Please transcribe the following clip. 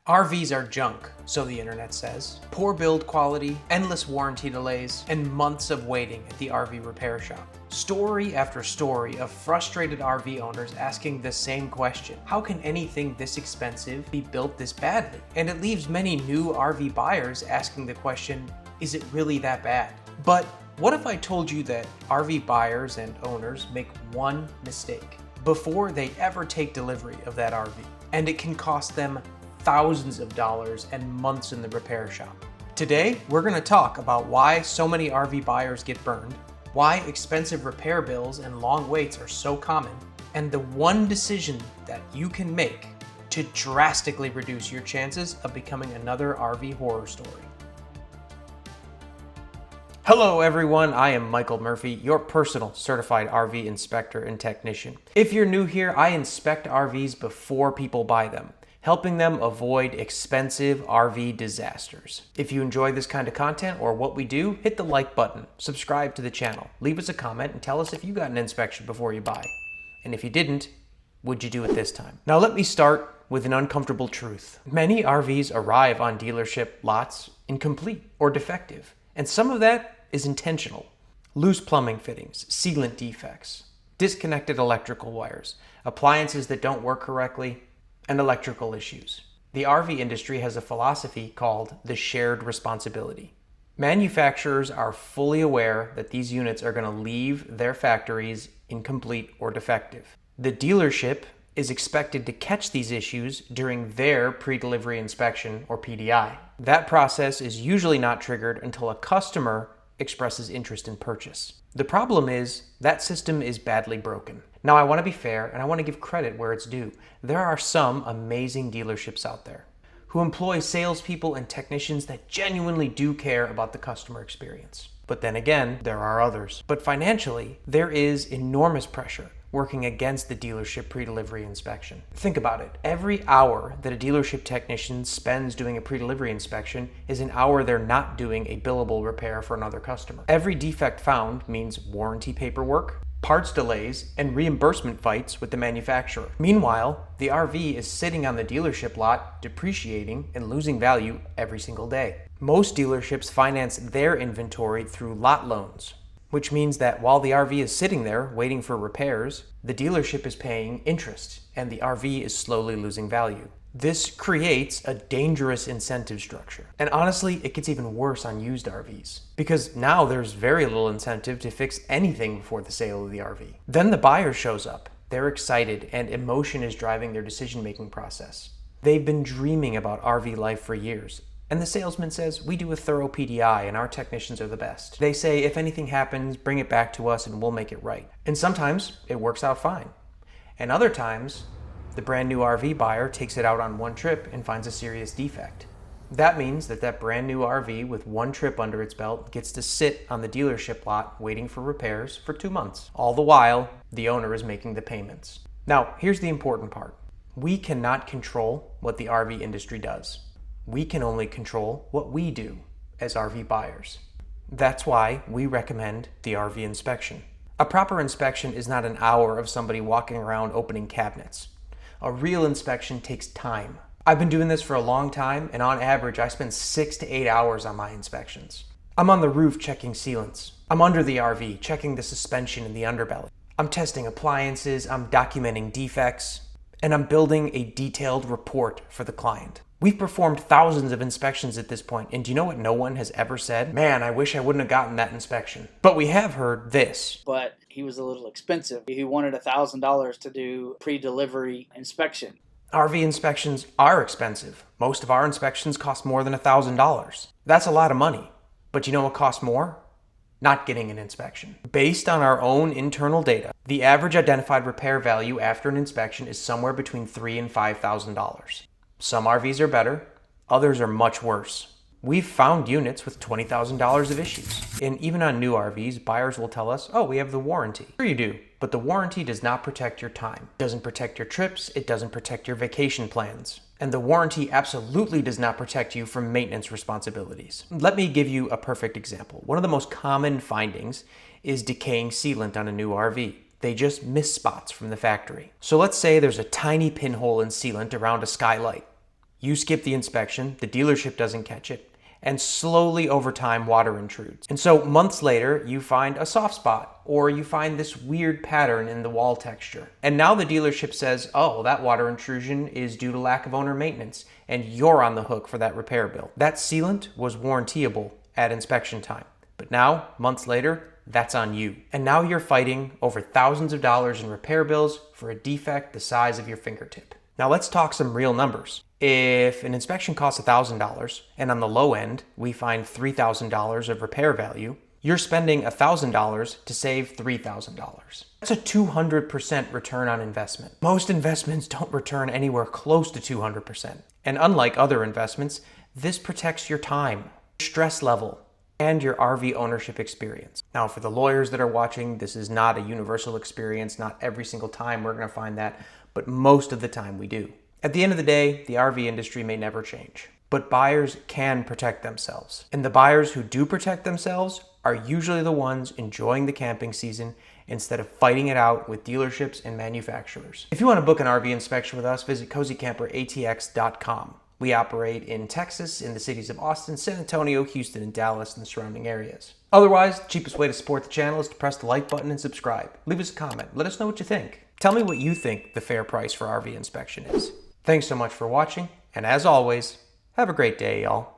RVs are junk, so the internet says. Poor build quality, endless warranty delays, and months of waiting at the RV repair shop. Story after story of frustrated RV owners asking the same question. How can anything this expensive be built this badly? And it leaves many new RV buyers asking the question, is it really that bad? But what if I told you that RV buyers and owners make one mistake before they ever take delivery of that RV, and it can cost them thousands of dollars and months in the repair shop? Today, we're going to talk about why so many RV buyers get burned, why expensive repair bills and long waits are so common, and the one decision that you can make to drastically reduce your chances of becoming another RV horror story. Hello everyone, I am Michael Murphy, your personal certified RV inspector and technician. If you're new here, I inspect RVs before people buy them, helping them avoid expensive RV disasters. If you enjoy this kind of content or what we do, hit the like button, subscribe to the channel, leave us a comment, and tell us if you got an inspection before you buy. And if you didn't, would you do it this time? Now let me start with an uncomfortable truth. Many RVs arrive on dealership lots incomplete or defective, and some of that is intentional. Loose plumbing fittings, sealant defects, disconnected electrical wires, appliances that don't work correctly, and electrical issues. The RV industry has a philosophy called the shared responsibility. Manufacturers are fully aware that these units are going to leave their factories incomplete or defective. The dealership is expected to catch these issues during their pre-delivery inspection or PDI. That process is usually not triggered until a customer expresses interest in purchase. The problem is that system is badly broken. Now, I want to be fair and I want to give credit where it's due. There are some amazing dealerships out there who employ salespeople and technicians that genuinely do care about the customer experience. But then again, there are others. But financially, there is enormous pressure working against the dealership pre-delivery inspection. Think about it. Every hour that a dealership technician spends doing a pre-delivery inspection is an hour they're not doing a billable repair for another customer. Every defect found means warranty paperwork, parts delays, and reimbursement fights with the manufacturer. Meanwhile, the RV is sitting on the dealership lot, depreciating and losing value every single day. Most dealerships finance their inventory through lot loans, which means that while the RV is sitting there waiting for repairs, the dealership is paying interest and the RV is slowly losing value. This creates a dangerous incentive structure. And honestly, it gets even worse on used RVs, because now there's very little incentive to fix anything before the sale of the RV. Then the buyer shows up. They're excited and emotion is driving their decision-making process. They've been dreaming about RV life for years. And the salesman says, we do a thorough PDI and our technicians are the best. They say, if anything happens, bring it back to us and we'll make it right. And sometimes it works out fine. And other times, the brand new RV buyer takes it out on one trip and finds a serious defect. That means that brand new RV with one trip under its belt gets to sit on the dealership lot waiting for repairs for 2 months. All the while, the owner is making the payments. Now, here's the important part. We cannot control what the RV industry does. We can only control what we do as RV buyers. That's why we recommend the RV inspection. A proper inspection is not an hour of somebody walking around opening cabinets. A real inspection takes time. I've been doing this for a long time, and on average, I spend 6 to 8 hours on my inspections. I'm on the roof checking sealants. I'm under the RV checking the suspension and the underbelly. I'm testing appliances, I'm documenting defects, and I'm building a detailed report for the client. We've performed thousands of inspections at this point, and do you know what no one has ever said? Man, I wish I wouldn't have gotten that inspection. But we have heard this. But he was a little expensive. He wanted $1,000 to do pre-delivery inspection. RV inspections are expensive. Most of our inspections cost more than $1,000. That's a lot of money. But you know what costs more? Not getting an inspection. Based on our own internal data, the average identified repair value after an inspection is somewhere between $3,000 and $5,000. Some RVs are better, others are much worse. We've found units with $20,000 of issues. And even on new RVs, buyers will tell us, oh, we have the warranty. Sure you do, but the warranty does not protect your time. It doesn't protect your trips, it doesn't protect your vacation plans. And the warranty absolutely does not protect you from maintenance responsibilities. Let me give you a perfect example. One of the most common findings is decaying sealant on a new RV. They just miss spots from the factory. So let's say there's a tiny pinhole in sealant around a skylight. You skip the inspection, the dealership doesn't catch it, and slowly over time water intrudes. And so months later, you find a soft spot, or you find this weird pattern in the wall texture. And now the dealership says, oh, that water intrusion is due to lack of owner maintenance, and you're on the hook for that repair bill. That sealant was warrantyable at inspection time. But now, months later, that's on you. And now you're fighting over thousands of dollars in repair bills for a defect the size of your fingertip. Now let's talk some real numbers. If an inspection costs $1,000 and on the low end we find $3,000 of repair value, you're spending $1,000 to save $3,000. That's a 200% return on investment. Most investments don't return anywhere close to 200%. And unlike other investments, this protects your time, stress level, and your RV ownership experience. Now, for the lawyers that are watching, this is not a universal experience. Not every single time we're going to find that, but most of the time we do. At the end of the day, the RV industry may never change, but buyers can protect themselves. And the buyers who do protect themselves are usually the ones enjoying the camping season instead of fighting it out with dealerships and manufacturers. If you want to book an RV inspection with us, visit cozycamperatx.com. We operate in Texas, in the cities of Austin, San Antonio, Houston, and Dallas, and the surrounding areas. Otherwise, the cheapest way to support the channel is to press the like button and subscribe. Leave us a comment. Let us know what you think. Tell me what you think the fair price for RV inspection is. Thanks so much for watching, and as always, have a great day, y'all.